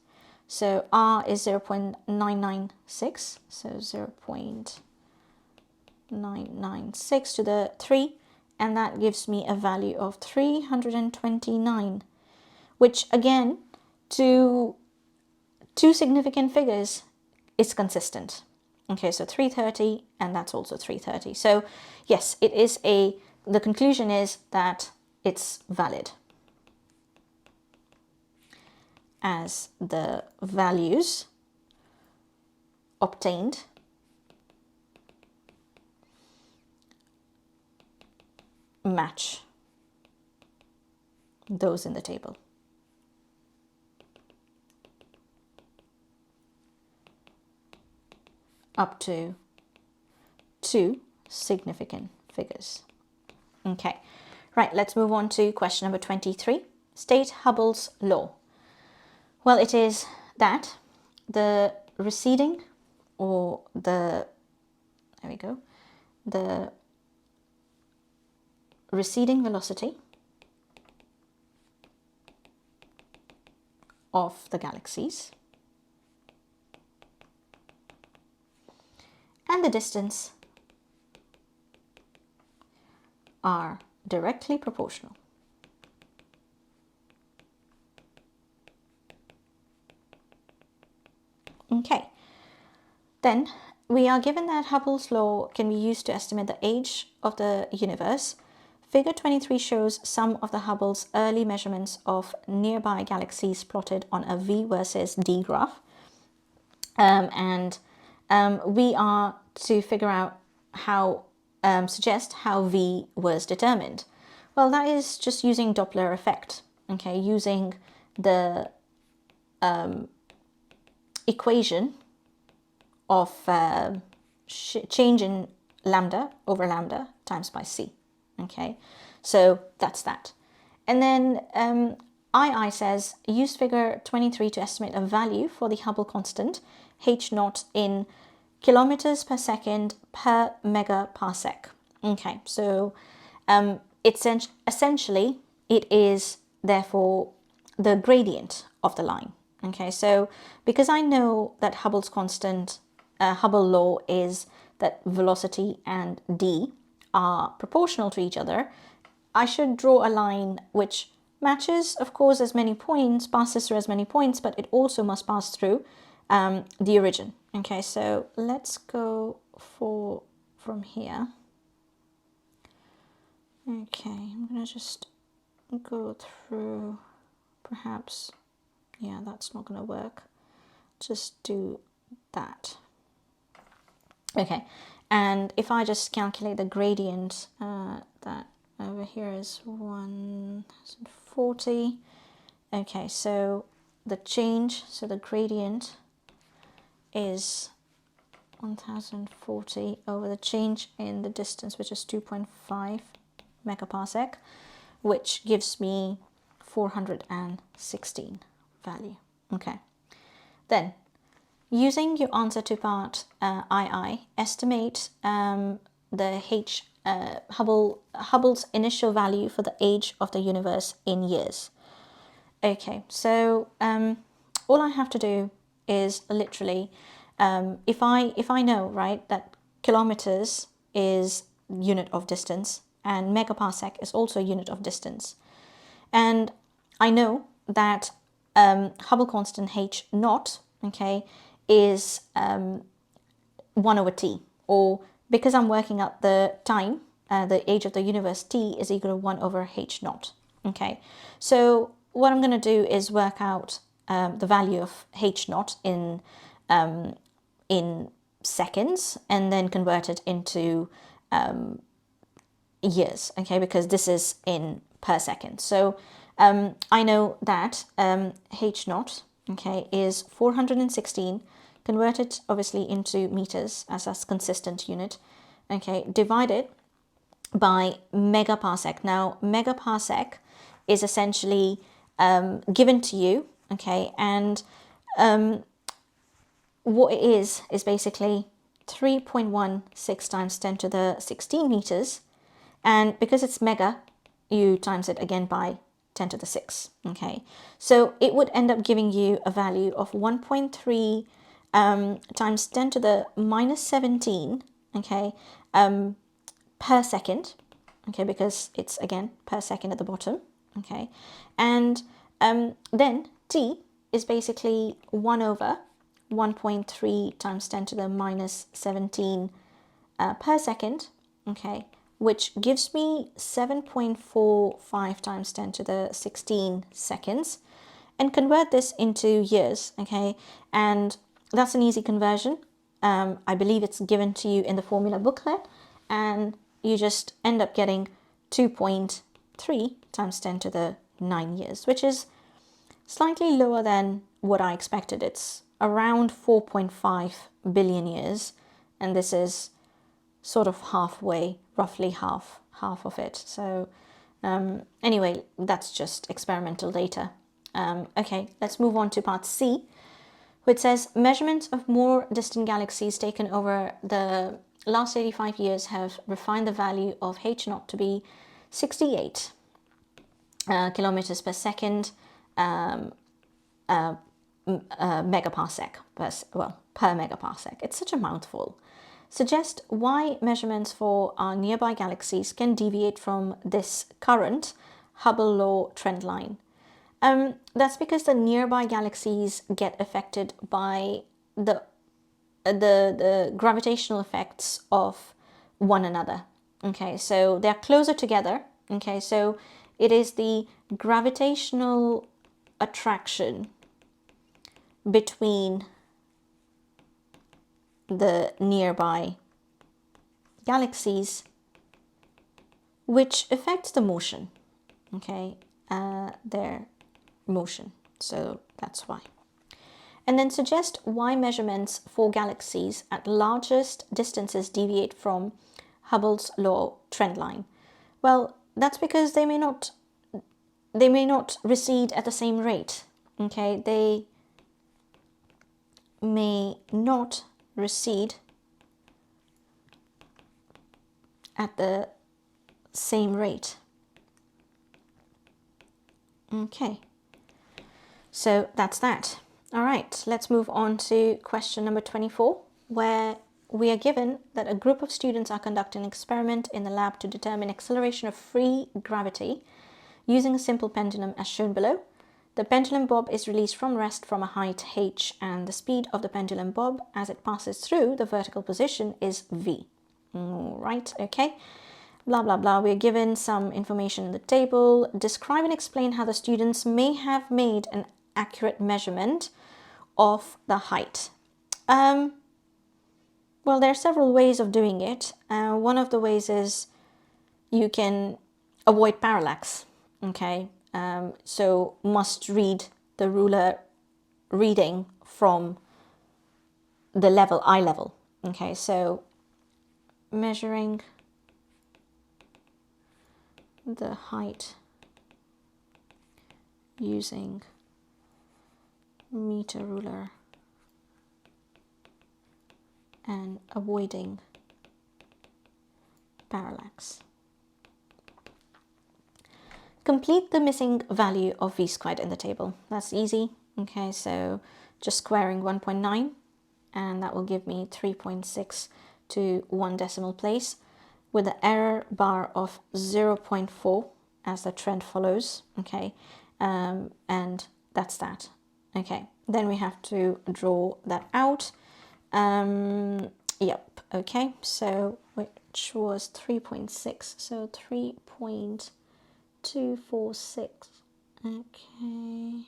So r is 0.996, so 0.996 to the 3, and that gives me a value of 329, which again, to two significant figures is consistent. Okay, so 330, and that's also 330. So yes, it is the conclusion is that it's valid, as the values obtained match those in the table. Up to two significant figures. Okay, right, let's move on to question number 23. State Hubble's law. Well, it is that the receding, or the receding velocity of the galaxies and the distance are directly proportional. Okay, then we are given that Hubble's law can be used to estimate the age of the universe. Figure 23 shows some of the Hubble's early measurements of nearby galaxies plotted on a V versus D graph. We are to figure out how, suggest how V was determined. Well, that is just using Doppler effect, okay, using the equation of change in lambda over lambda times by c. Okay, so that's that. And then II says, use figure 23 to estimate a value for the Hubble constant, h0 in kilometers per second per megaparsec. Okay, so it's essentially, it is therefore the gradient of the line. Okay, so because I know that Hubble's constant, Hubble law is that velocity and d are proportional to each other, I should draw a line which matches, of course, as many points, passes through as many points, but it also must pass through the origin. Okay, so let's go from here. Okay, I'm gonna just go through, perhaps, yeah, that's not gonna work. Just do that. Okay, and if I just calculate the gradient, that over here is 1040. Okay, so the change, so the gradient is 1040 over the change in the distance, which is 2.5 megaparsec, which gives me 416 value. Okay, then using your answer to part II, estimate the Hubble's initial value for the age of the universe in years. Okay, so all I have to do is literally, if I know, right, that kilometers is unit of distance and megaparsec is also a unit of distance, and I know that Hubble constant h naught, okay, is 1 over t, or because I'm working out the time, the age of the universe, t is equal to 1 over h naught. Okay, so what I'm going to do is work out the value of h naught in seconds and then convert it into years, okay, because this is in per second. So I know that h naught, okay, is 416 converted obviously into meters as a consistent unit, okay, divided by megaparsec. Now megaparsec is essentially given to you, okay, and what it is basically 3.16 times 10 to the 16 meters, and because it's mega, you times it again by 10 to the 6, okay, so it would end up giving you a value of 1.3 times 10 to the minus 17, okay, per second, okay, because it's again per second at the bottom, okay, and then t is basically 1 over 1.3 times 10 to the minus 17 per second, okay, which gives me 7.45 times 10 to the 16 seconds, and convert this into years, okay, and that's an easy conversion. I believe it's given to you in the formula booklet, and you just end up getting 2.3 times 10 to the 9 years, which is slightly lower than what I expected. It's around 4.5 billion years, and this is sort of halfway, roughly half of it. So anyway, that's just experimental data. Okay, let's move on to part C, which says measurements of more distant galaxies taken over the last 85 years have refined the value of h naught to be 68 kilometers per second megaparsec per megaparsec. It's such a mouthful. Suggest why measurements for our nearby galaxies can deviate from this current Hubble law trend line. That's because the nearby galaxies get affected by the gravitational effects of one another. Okay, so they're closer together. Okay, so it is the gravitational attraction between the nearby galaxies which affects the motion, okay, their motion. So that's why. And then suggest why measurements for galaxies at largest distances deviate from Hubble's law trend line. Well, that's because they may not recede at the same rate. Okay, they may not recede at the same rate. Okay, so that's that. All right, let's move on to question number 24, where we are given that a group of students are conducting an experiment in the lab to determine acceleration of free gravity using a simple pendulum as shown below. The pendulum bob is released from rest from a height h, and the speed of the pendulum bob as it passes through the vertical position is v. Right, okay. Blah, blah, blah. We're given some information in the table. Describe and explain how the students may have made an accurate measurement of the height. Well, there are several ways of doing it. One of the ways is you can avoid parallax, okay? So must read the ruler reading from the level, eye level, okay? So measuring the height using meter ruler and avoiding parallax. Complete the missing value of v squared in the table. That's easy. Okay, so just squaring 1.9, and that will give me 3.6 to 1 decimal place with the error bar of 0.4 as the trend follows. Okay, and that's that. Okay, then we have to draw that out. Yep, okay, so which was 3.6, so 3.246, okay,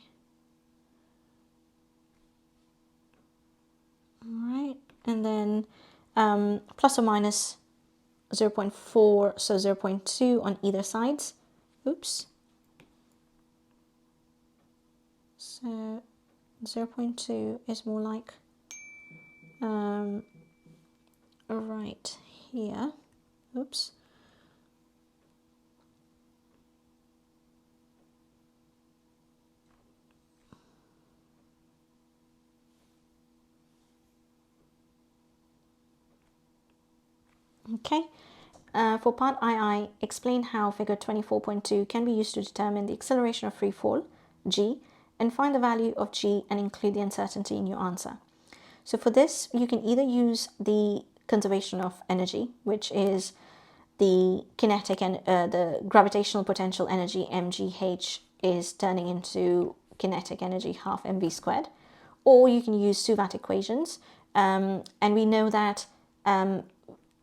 all right, and then plus or minus 0.4, so 0.2 on either sides, oops, so 0.2 is more like right here, oops, okay. For part II, explain how figure 24.2 can be used to determine the acceleration of free fall, g, and find the value of g and include the uncertainty in your answer. So for this, you can either use the conservation of energy, which is the kinetic and the gravitational potential energy mgh is turning into kinetic energy half mv squared, or you can use Suvat equations, and we know that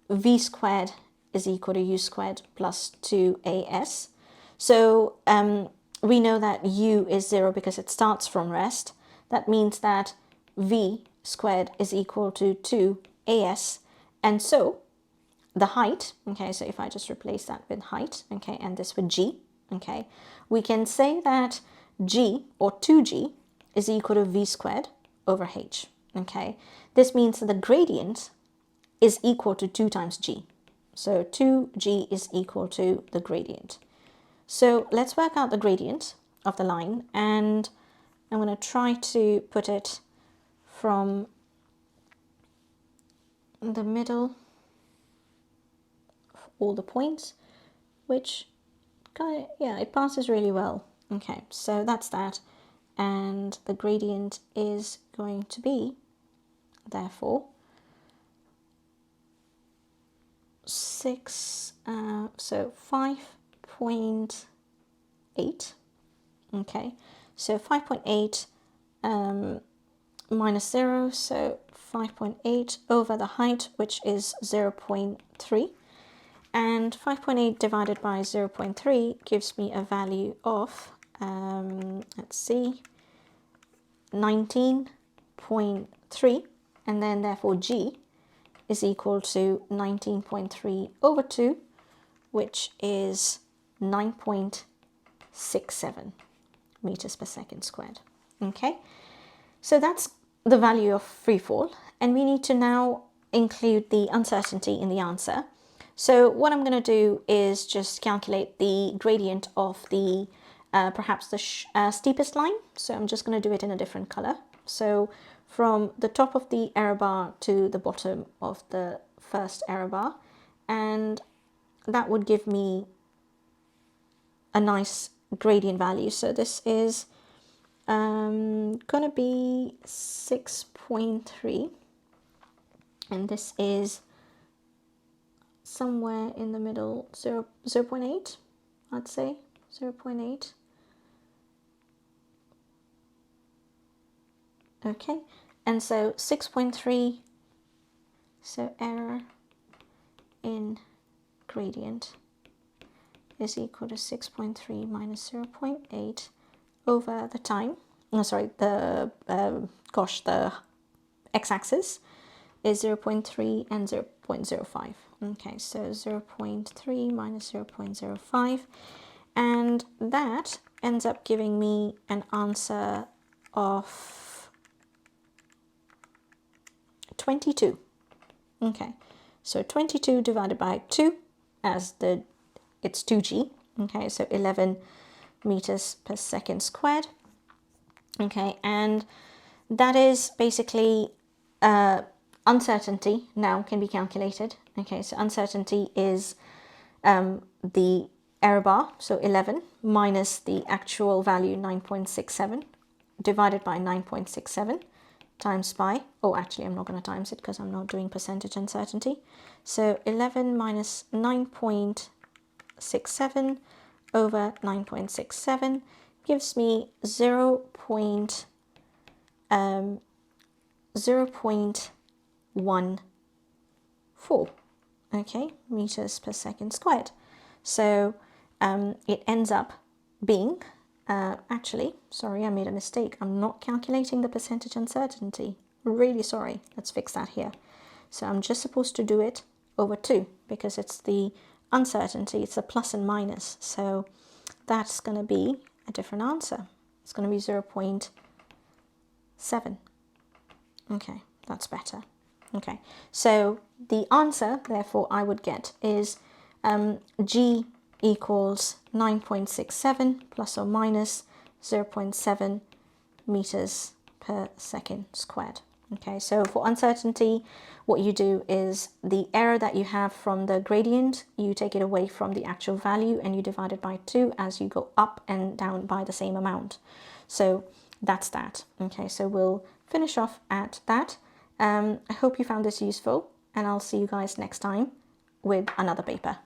v squared is equal to u squared plus 2as. So we know that u is 0 because it starts from rest. That means that v squared is equal to 2as, and so the height, okay, so if I just replace that with height, okay, and this with g, okay, we can say that g, or 2g, is equal to v squared over h, okay. This means that the gradient is equal to 2 times g. So 2g is equal to the gradient. So let's work out the gradient of the line, and I'm going to try to put it from the middle of all the points, which kind of, yeah, it passes really well. Okay, so that's that. And the gradient is going to be, therefore, 5.8. Okay, so 5.8 minus 0, so 5.8 over the height, which is 0.3. And 5.8 divided by 0.3 gives me a value of, let's see, 19.3. And then therefore G is equal to 19.3 over 2, which is 9.67 meters per second squared. Okay, so that's the value of free fall, and we need to now include the uncertainty in the answer. So what I'm going to do is just calculate the gradient of the perhaps the steepest line. So I'm just going to do it in a different color. So from the top of the error bar to the bottom of the first error bar, and that would give me a nice gradient value. So this is gonna be 6.3, and this is somewhere in the middle, 0.8, I'd say, 0.8. Okay, and so 6.3, so error in gradient is equal to 6.3 minus 0.8 over the time, no, sorry, the, the x-axis is 0.3 and 0.05. Okay, so 0.3 minus 0.05, and that ends up giving me an answer of 22. Okay, so 22 divided by 2, as it's 2g. Okay, so 11 meters per second squared. Okay, and that is basically uncertainty now can be calculated. Okay, so uncertainty is the error bar, so 11, minus the actual value 9.67 divided by 9.67 times by, oh, actually I'm not going to times it because I'm not doing percentage uncertainty. So 11 minus 9.67 over 9.67 gives me 0.14, okay, meters per second squared. So it ends up being, actually, sorry, I made a mistake. I'm not calculating the percentage uncertainty. Really sorry. Let's fix that here. So I'm just supposed to do it over 2 because it's the uncertainty. It's a plus and minus. So that's going to be a different answer. It's going to be 0.7. Okay, that's better. Okay, so the answer, therefore, I would get is G equals 9.67 plus or minus 0.7 meters per second squared. Okay, so for uncertainty, what you do is the error that you have from the gradient, you take it away from the actual value and you divide it by 2 as you go up and down by the same amount. So that's that. Okay, so we'll finish off at that. I hope you found this useful, and I'll see you guys next time with another paper.